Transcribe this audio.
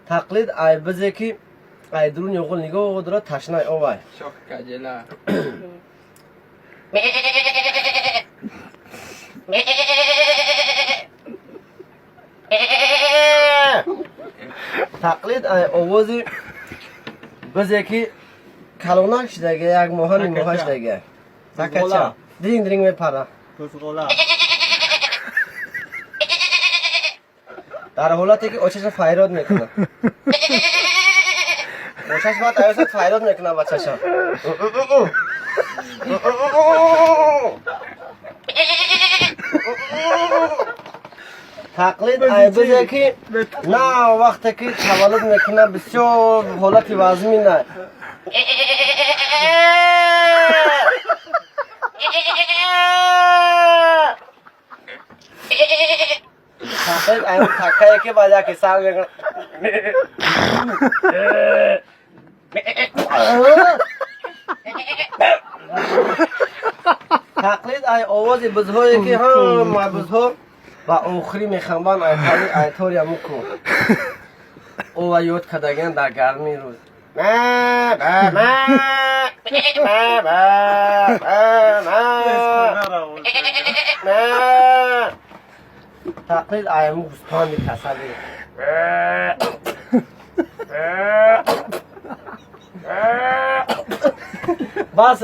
تقلید ای بزه که ای درون یوغل نگاه و درا تشنای اوای شاخ کجلا تقلید ای آوازی بزه که کلونک شدگه یک ماهان ماهاش دگه زکچه درینگ درینگ میپره در حالتی که آچش فیراد میکنه آچش باید ایوسط فیراد میکنه بچه‌شا تقلید ای بزه که نه وقتی که تولد میکنه بسیار حالت وزمی نه تقلید ای تکه که باید که سر میکنه تقلید ای آوازی بزهایی که هم بزها و آخری میخنبان ای طوری همو کن او و یاد کدگن در گرمی روز تقلید ای همو گستان کسلی بس